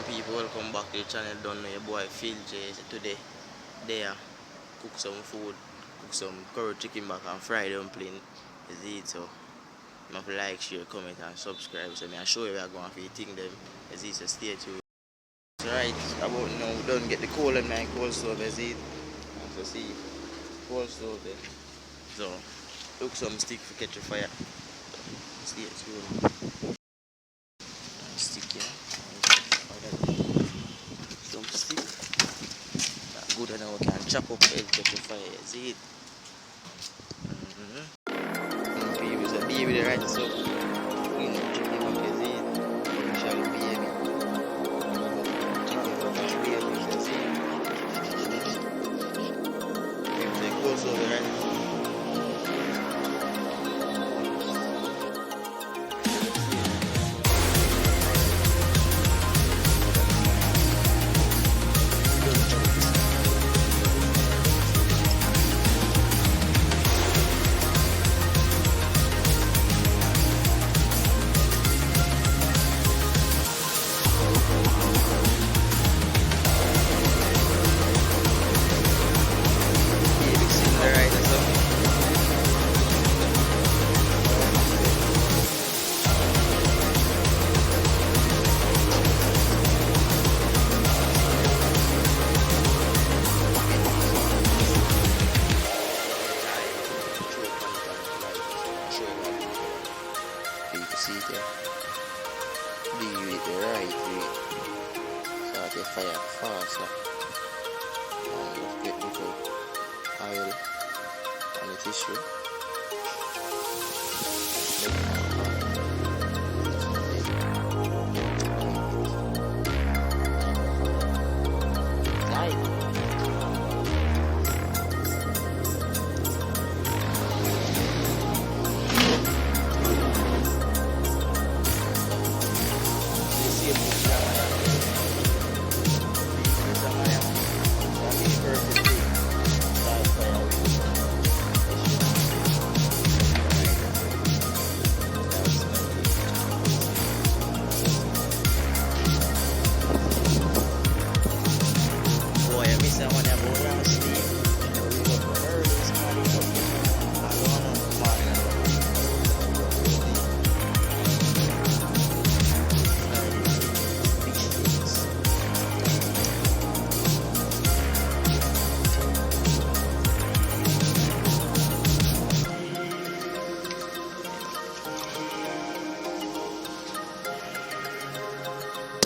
people, welcome back to the channel. Don't know your boy Phil J. Today, there, cook some food, cook some curry chicken back and fried dumpling. Is it so? Not like, share, comment, and subscribe. So I show you where I'm going to eating them. Is it so? Stay tuned. So right about now, don't get the coal on my cold stove. Is it? So see, cold stove there. So look some stick for catch a fire. Stay tuned. Stick here. Some stick. Good enough, we can chop up egg catch a fire. See it? Baby, a baby, right? So, you know, chicken back is it. Initial baby. Chicken back and baby, you see. If they go so, right? See there, do it the right way, start the fire faster, and get little oil on the tissue.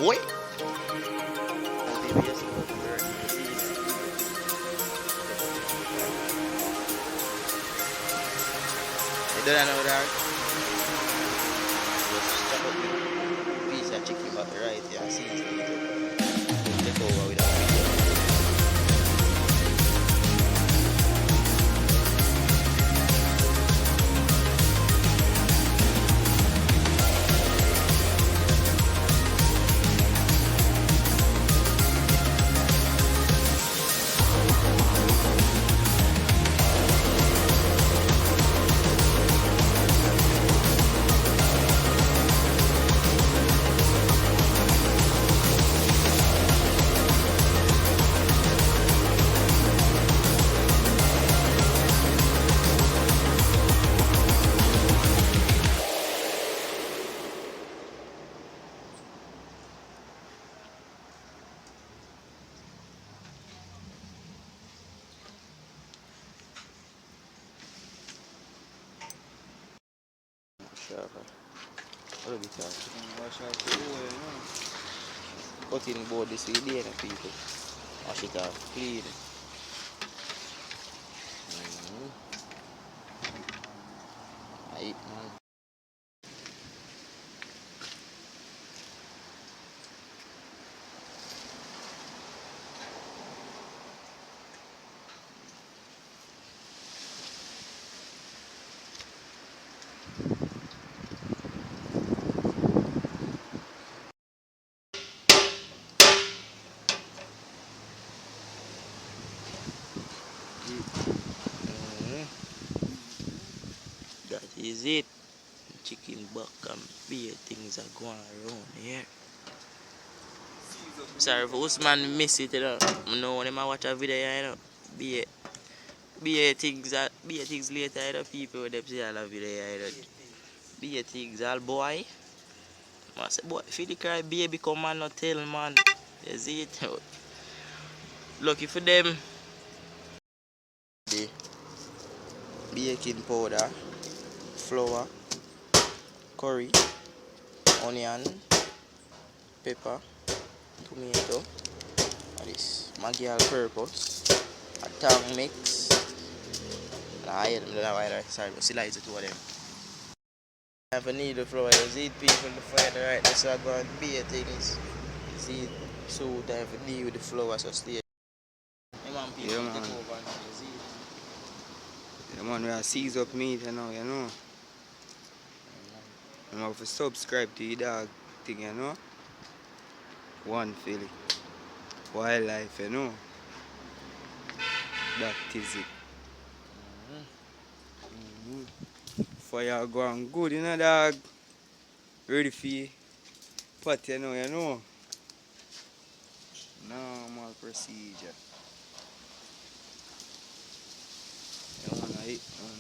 Boy. You don't know that? Just chop up the piece of chicken back right here and season it. Take over with that. Cutting board this way there, people. Wash it off clean. I eat, man. That is it. Chicken back and beer things are going around here. Sorry for Usman miss it, you know. I know when I watch a video, you know. Be be a things later, you know. People with them say I love video, you know. Be a things all boy. I say boy, if you cry baby come on not tell man. You see it. Lucky for them. The baking powder, flour, curry, onion, pepper, tomato, and this Maggi all purpose, a tang mix, and I don't know why I sorry, but still like the two of them. If I need the flour, you see it people the fire right there, so I go and be things. See it so time for deal with the flour so stay. Hey man, people Yeah, man. take over now, you see it. Yeah, man, we are seize up meat, you know. You have to subscribe to your dog thing, you know. One Philly. Wildlife, you know. That is it. Fire going good, you know, dog. Ready for you. Pot, you know. Normal procedure. You wanna eat, man.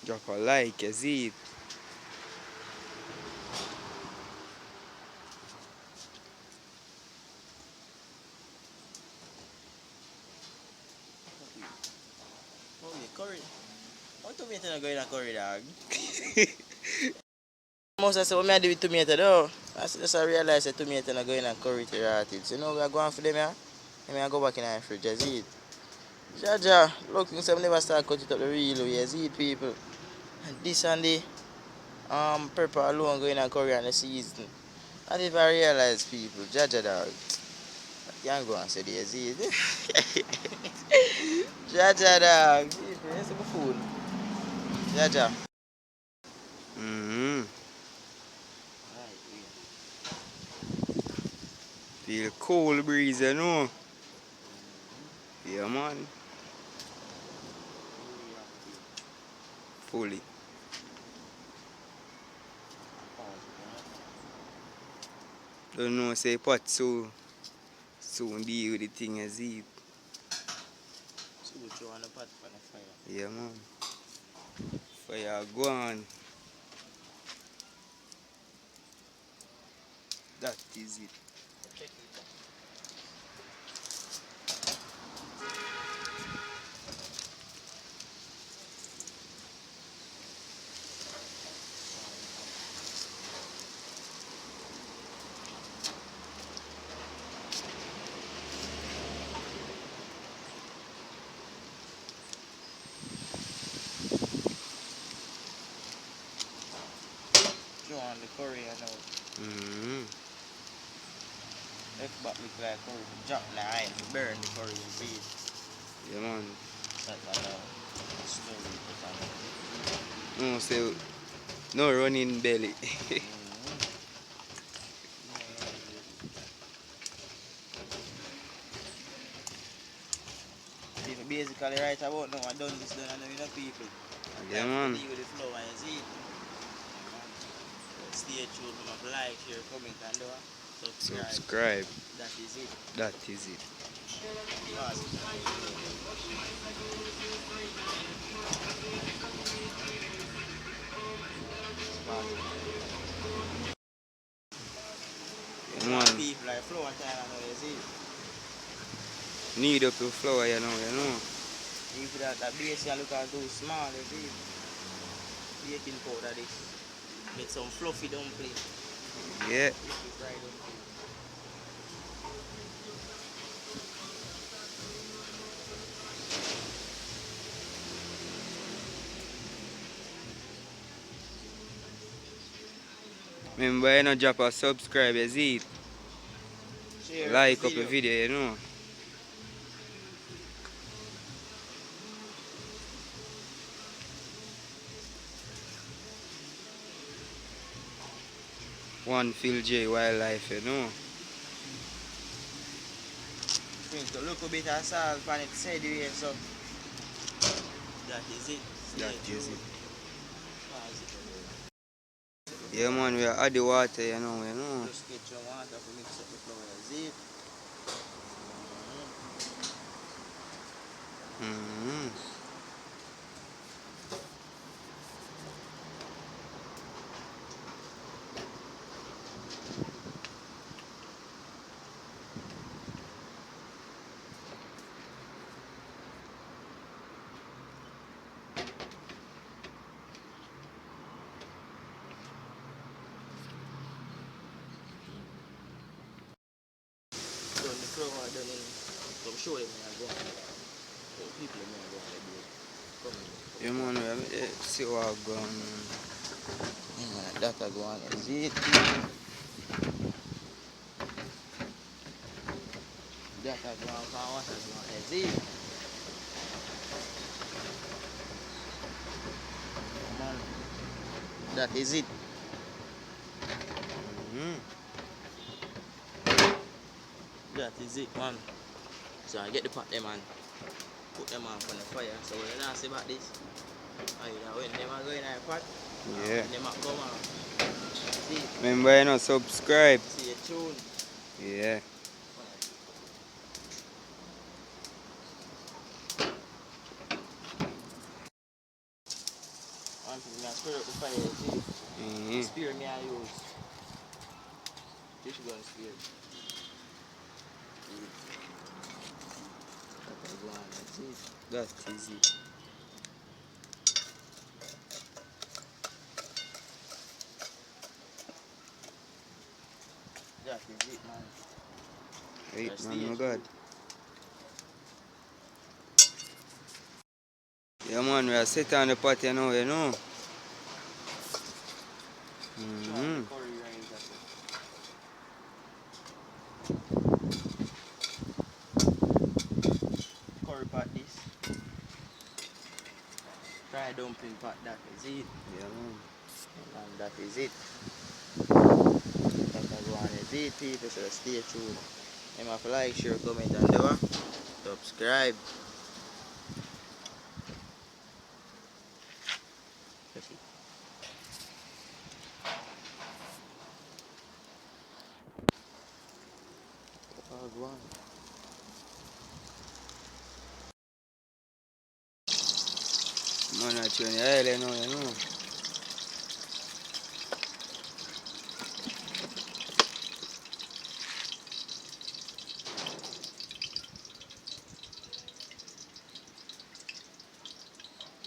Drop a like, you see it. Holy curry. What tomato not going in a curry dog? Most of say what me I do with tomato though. That's I realize that tomato not going in a curry to rot it. So you know we are going for them yeah. And I go back in the fridge, you see it. Jaja, look, I never start cut it up the real way, you see it people. And this and the pepper alone going in a curry and the season. Not if I realize people, Jaja dog. You can't go and say this, see it. Jaja dog, people, you see my food. Jaja. Mm-hmm. Feel cold breeze, you know. Yeah, man. Fully. Don't know, say pot so soon deal with the thing as it. So we throw on the pot for the fire. Yeah, man. Fire go on. That is it. Check it out. Throw on the curry and now. Mm-hmm. Left back look like curry. Drop the eye, burn the curry and breathe. Yeah, man. That's all. Slowly put on it. No, say no running belly. People basically right about now, I done this, done I know you know people. Yeah, Time man. to deal with the flow and you see it. Stay tuned, like, share, comment and do subscribe. Subscribe. That is it. That is it. Yeah, man. People like flow and time and you see it. Need up your flour, you know. If that base you look at too small, you see it. Baking powder this. Get some fluffy dumpling. Yeah. Fluffy fried dumpling. Remember, you know, drop a subscribe, you see it. Share Like up the video, you know. One Phil J Wildlife, you know. Sprinkle a little bit of salt on it, say the way so. That is it. That Stay is tuned. it. Yeah man, we add the water, you know. Just get your water to mix up the flour. See it? Mm-hmm. Done the flour done in. Come show them how I go on. Show people how I go on the board. Come Yeah on. man, we see what going on. Yeah, man, that I go on. See it? That I go on. What I go on. See it? Man, that is it. Mm-hmm. That is it, man. So I get the pot them and put them on the fire. So when you not see about this, either when them are going in the pot, Yeah. when them are come on. See, Remember, you know, subscribe. see a tune. Yeah. One thing, I stir up the fire, see. Mm-hmm. Spear me I use. This is going to spear. See. That I go on, see. That is it. That is it, man. Right, That's man, the my edge. God. Yeah, man, we are set on the pot, you know. Mm-hmm. The curry rice, that's it. Curry pot this. Fried dumpling pot, that is it. Yeah, man. And that is it. That I go on is it, people, so stay tuned. And if you like, share, comment, and do subscribe. That's it. Oh, go on. Man, I turn the oil, you know.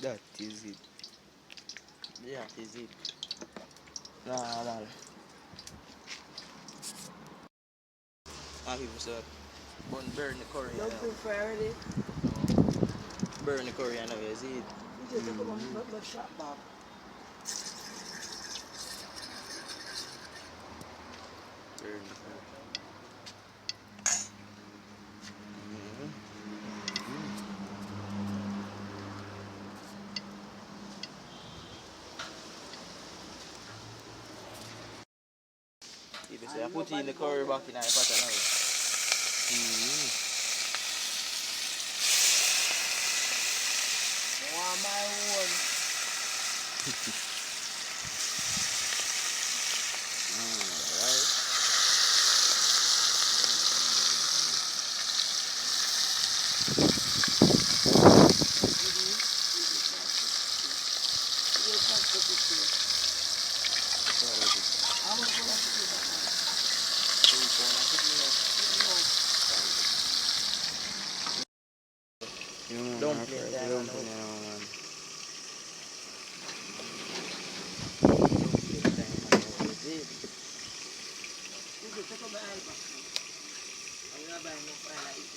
That is it. Yeah, that is it. Nah, man. My people say, burn the curry. Dumpling fry already. Burn the curry, I know you see it. You just take a shot back. Burn the curry. People say, I put in the curry back in the pot now. Mm-hmm. I want my own. Alright. How much will I put in that? Yeah, man, Dumpling I time, dumpling, I know. you know, man. Dumpling time, I know. You see it. You just take a my oil back. I'm not buying no oil like it.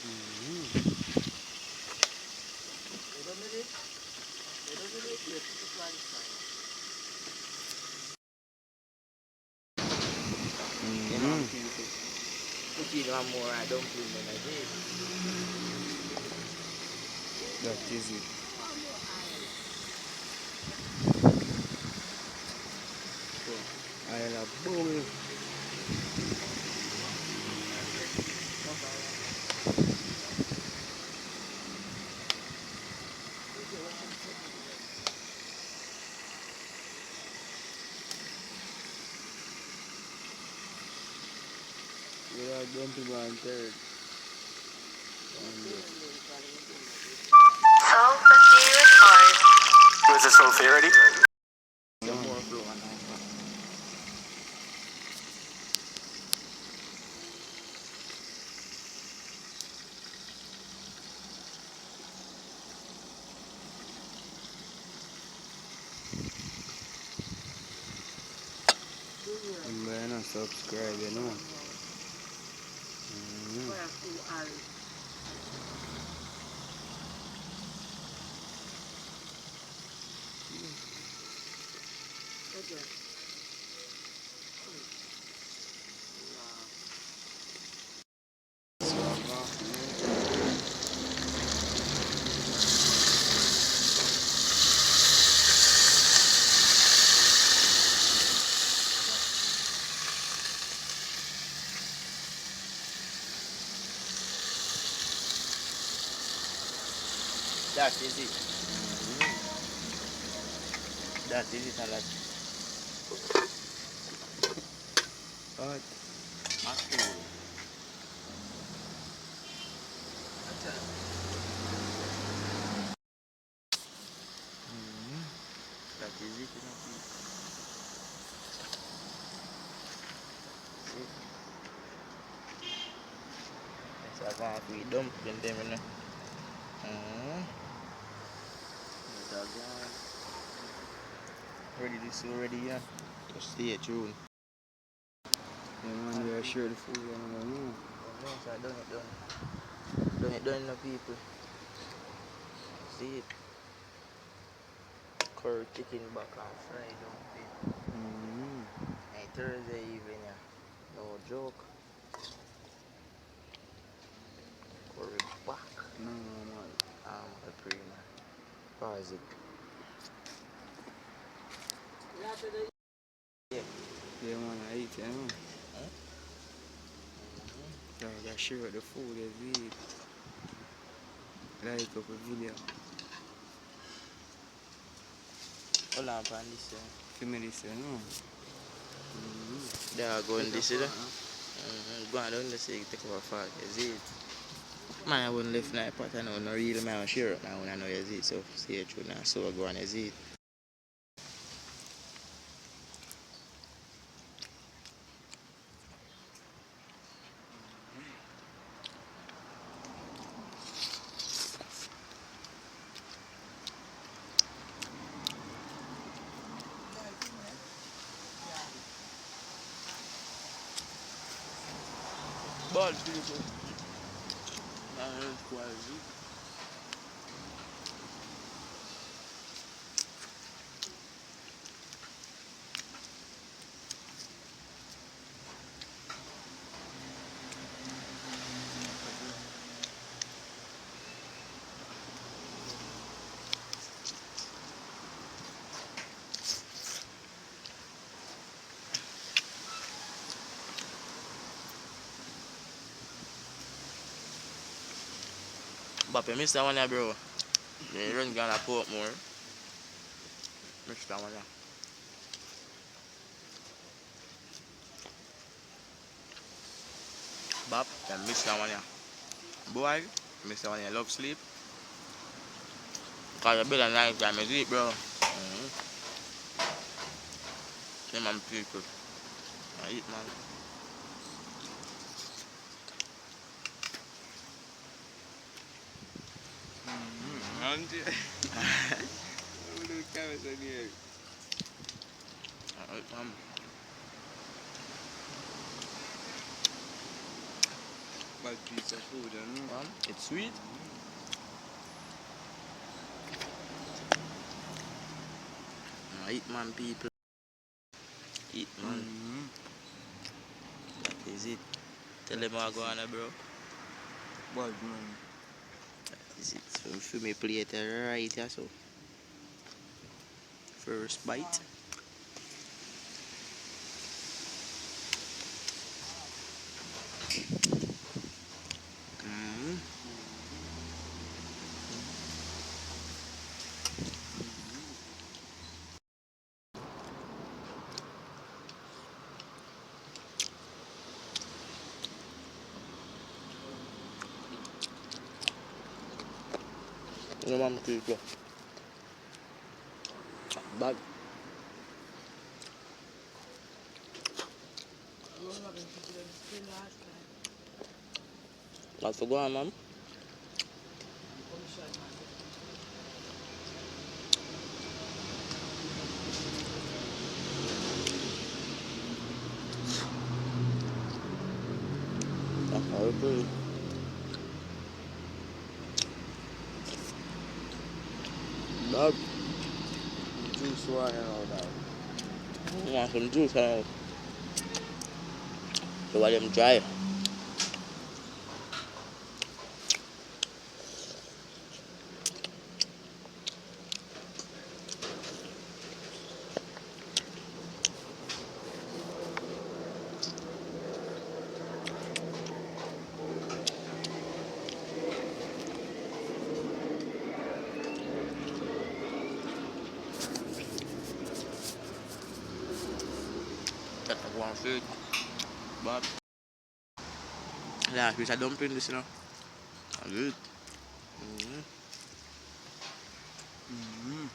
Mm-hmm. You done with it? You done with it? Yes, this one is fine. You know, Mm-hmm. people. Put in one more dumpling than I did. That is it. One more oil. I love bubble. We are dumping on third. Was this whole fair ready? Some more flow and all. You better not subscribe, you know. Fire full all. Okay. So I'm off. That is it. That is it, and that Hot. actually. That is it, you know. See? Let's have a few dumpling them, you know. Let's have one. Ready this already, yeah. Just stay tuned. Yeah, man, we are sure the food and all, no. No, sir, done it, done. Done it, done, no people. See it. Curry chicken back and fried dumpling. Hey, Thursday evening, yeah. No joke. Curry back. No, man. The prima. Pause it. Yeah. Yeah, man, I eat, you know. Huh? Yeah, we are sure the food is eat. Like up a video. Hold on, pan this, yeah. Family say, no. They are going this, you know. Huh? Go on down the say take over fast, you see it. Man, I wouldn't left my pot, I know, no real man, I share it now, I know, you see it, so see it through now, so I go on, you see it. Ball people. Quality. But you miss that one, yeah, bro. You run gonna port more. Miss that one, yeah. Bob, you miss that one, yeah. Boy, you miss that one, yeah. Love sleep. Cause you better night time, you sleep, bro. Same man people. I eat, man. Auntie. Look at it here. I eat, man. Bad piece of food, you know. It's sweet. I eat, man, people. Eat, man. That is it. Tell them I go on, bro. Bad, man. That is it. So, if me plate right here, so. First bite. No man keep you. Bad. I don't have them people them still last time. That's for go on, man. I'm coming short myself. That's how it is. Bad. Juice one and all that. You want some juice, huh? So while them dry. That's like one food. But last piece of dumpling this, you know. Good. Mm-hmm. Mm-hmm.